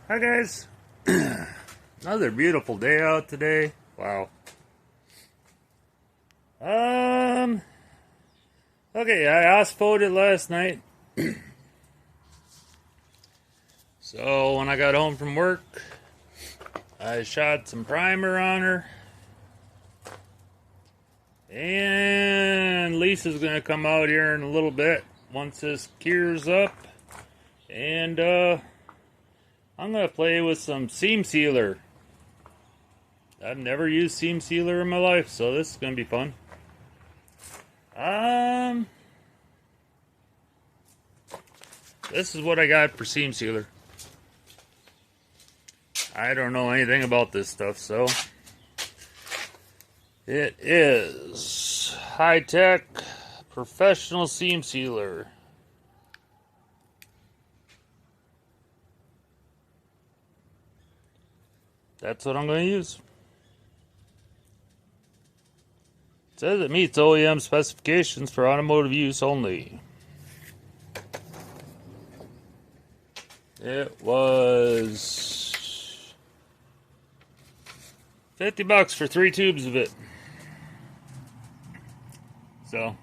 Hi guys. Another beautiful day out today. Wow. Um okay, I asphoted last night. So when I got home from work, I shot some primer on her. And Lisa's gonna come out here in a little bit once this cures up. And I'm gonna play with some seam sealer. I've never used seam sealer in my life, so this is gonna be fun. This is what I got for seam sealer. I don't know anything about this stuff, so it is high-tech professional seam sealer. That's what I'm going to use. It says it meets OEM specifications for automotive use only. It was $50 for 3 tubes of it. So,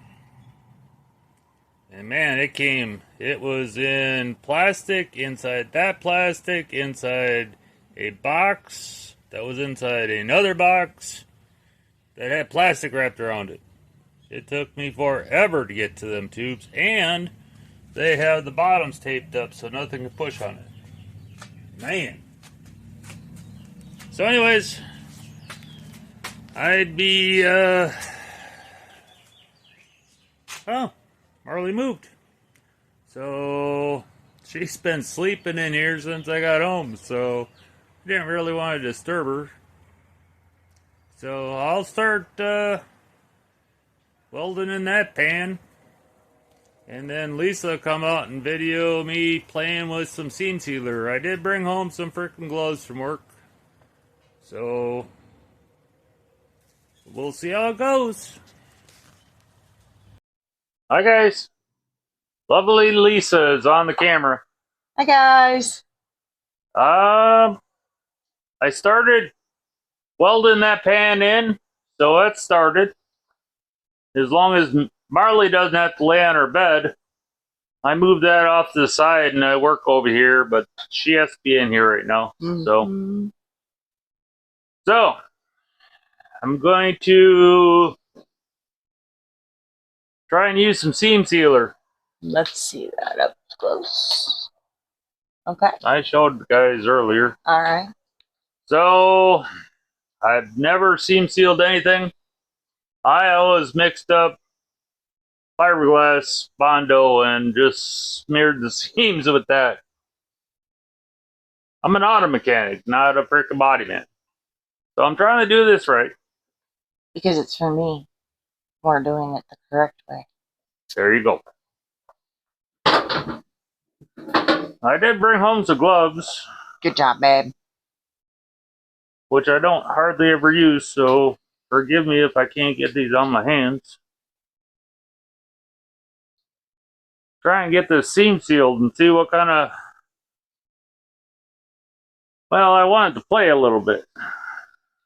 and man, it was in plastic, inside that plastic, inside a box that was inside another box that had plastic wrapped around it. It took me forever to get to them tubes, and they have the bottoms taped up so nothing can push on it. Man. So anyways, I'd be, oh, Marley moved. So, she's been sleeping in here since I got home, so I didn't really want to disturb her. So, I'll start, welding in that pan. And then Lisa will come out and video me playing with some seam sealer. I did bring home some freaking gloves from work. So, we'll see how it goes. Hi guys. Lovely Lisa is on the camera. Hi guys. I started welding that pan in, so that started. As long as Marley doesn't have to lay on her bed, I moved that off to the side and I work over here, but she has to be in here right now. So I'm going to try and use some seam sealer. Let's see that up close. Okay. I showed the guys earlier. All right. So I've never seam sealed anything. I always mixed up fiberglass Bondo and just smeared the seams with that. I'm an auto mechanic, not a freaking body man. So I'm trying to do this right. Because it's for me. We're doing it the correct way. There you go. I did bring home some gloves. Good job, babe. Which I don't hardly ever use, so forgive me if I can't get these on my hands. Try and get this seam sealed and see what kind of... Well, I wanted to play a little bit.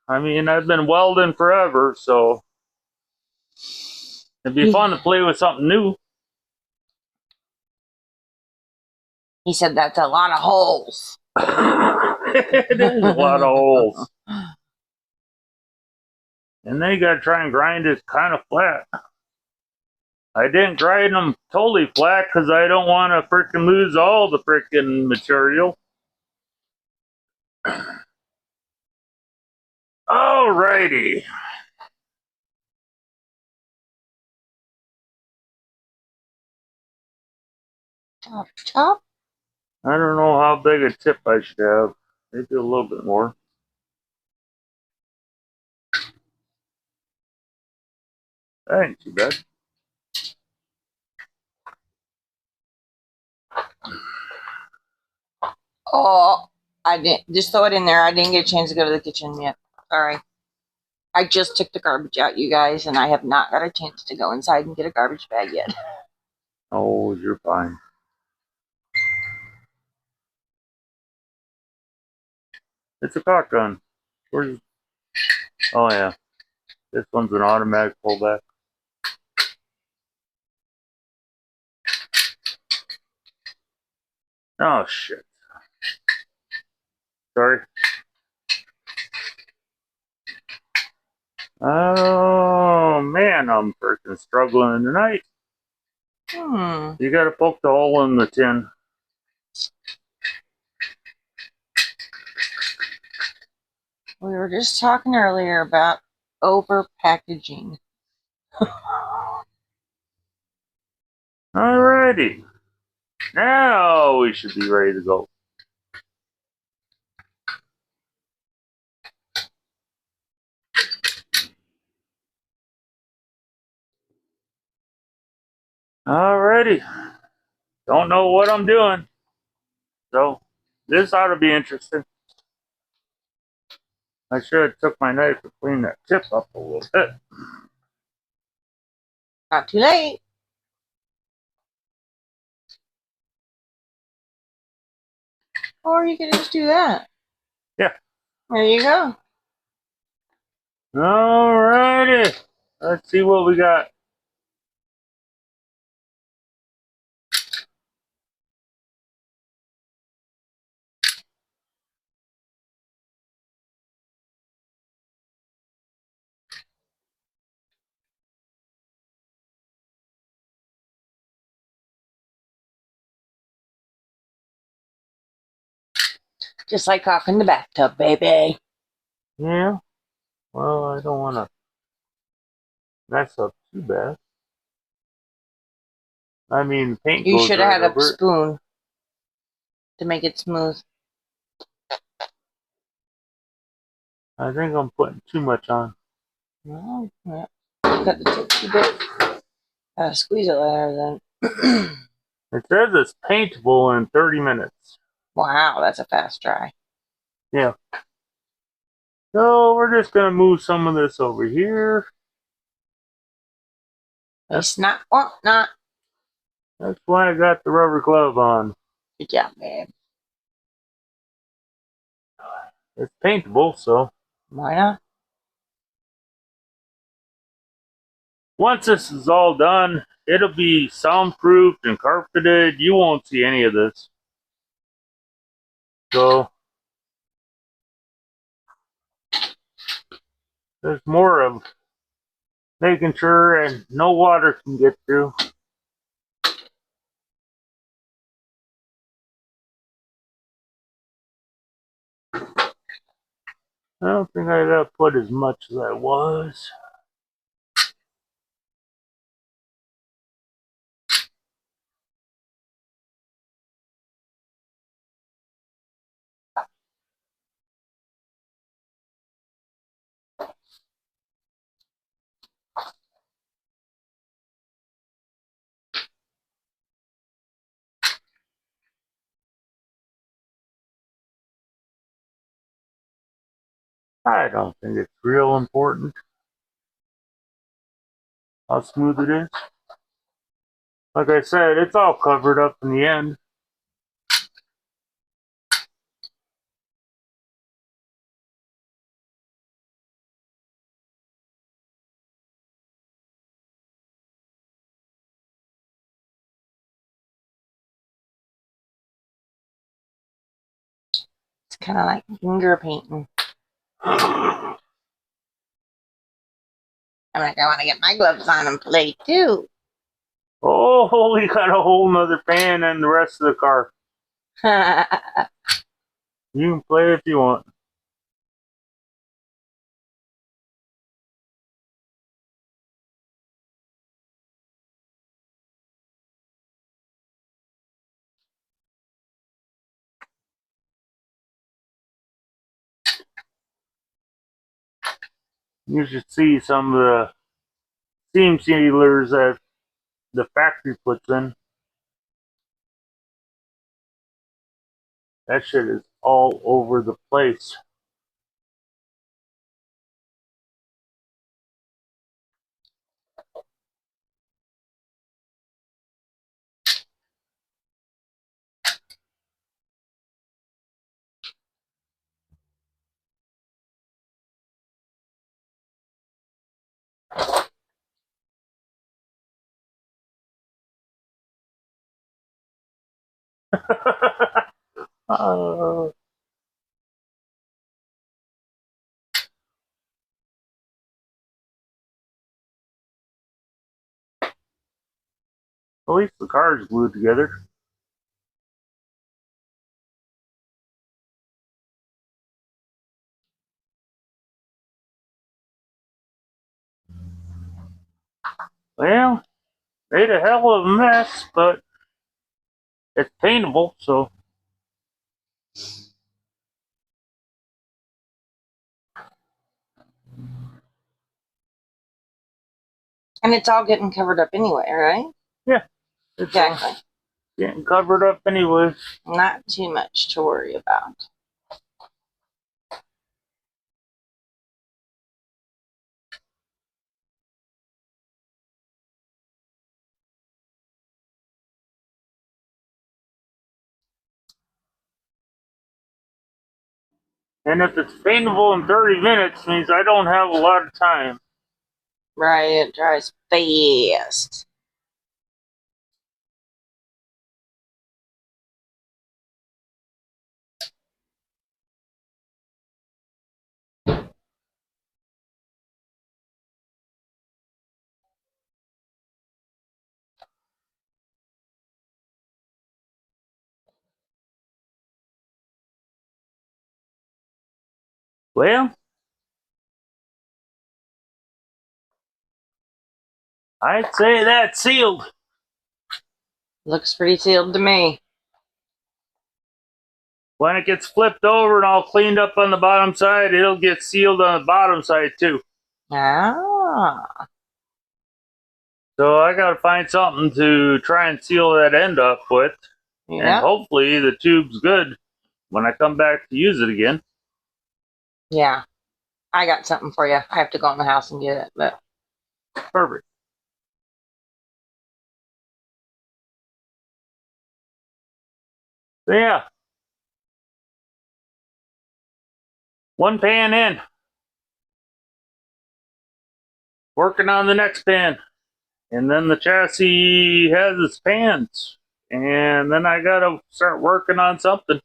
I mean, I've been welding forever, so it'd be fun to play with something new. He said that's a lot of holes. It is a lot of holes. And then you gotta try and grind it kind of flat. I didn't grind them totally flat because I don't want to freaking lose all the freaking material. Alrighty. Chop, chop. I don't know how big a tip I should have. Maybe a little bit more. That ain't too bad. Oh, I didn't. Just throw it in there. I didn't get a chance to go to the kitchen yet. Sorry. I just took the garbage out, you guys, and I have not got a chance to go inside and get a garbage bag yet. Oh, you're fine. It's a cock gun. Where's... Oh yeah, this one's an automatic pullback. Oh shit. Sorry. Oh man, I'm freaking struggling tonight. You gotta poke the hole in the tin. We were just talking earlier about over packaging. Alrighty. Now we should be ready to go. Alrighty. Don't know what I'm doing. So this ought to be interesting. I should have took my knife to clean that tip up a little bit. Not too late. Or you could just do that. Yeah. There you go. Alrighty. Let's see what we got. Just like cock in the bathtub, baby. Yeah. Well, I don't want to mess up too bad. I mean, paint You goes should have right had a over it. spoon to make it smooth. I think I'm putting too much on. Well, yeah. Cut the tip too big. Gotta squeeze it later then. It says it's paintable in 30 minutes. Wow, that's a fast dry. Yeah. So we're just going to move some of this over here. It's not want not. That's why I got the rubber glove on. Good job, babe. It's paintable, so Why not? once this is all done, it'll be soundproofed and carpeted. You won't see any of this. So there's more of making sure and no water can get through. I don't think I gotta put as much as I was. I don't think it's real important how smooth it is. Like I said, it's all covered up in the end. It's kind of like finger painting. I'm like, I want to get my gloves on and play too. Oh, we got a whole nother fan and the rest of the car. You can play if you want. You should see some of the seam sealers that the factory puts in. That shit is all over the place. uh, at least the car is glued together. Well, made a hell of a mess, but it's paintable, so. And it's all getting covered up anyway, right? Yeah, it's Exactly. getting covered up anyway. Not too much to worry about. And if it's paintable in 30 minutes, means I don't have a lot of time. Right, it dries fast. Well, I'd say that's sealed. Looks pretty sealed to me. When it gets flipped over and all cleaned up on the bottom side, it'll get sealed on the bottom side too. Ah. So I gotta find something to try and seal that end up with. Yep. And hopefully the tube's good when I come back to use it again. Yeah. I got something for you. I have to go in the house and get it, but Perfect. So yeah. One pan in. Working on the next pan. And then the chassis has its pans. And then I gotta start working on something.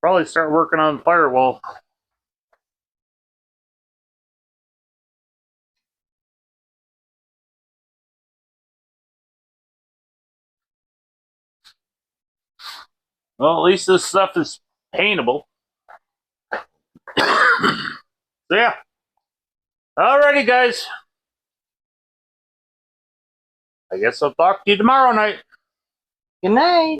Probably start working on the firewall. Well, at least this stuff is paintable. So yeah. Alrighty, guys. I guess I'll talk to you tomorrow night. good night.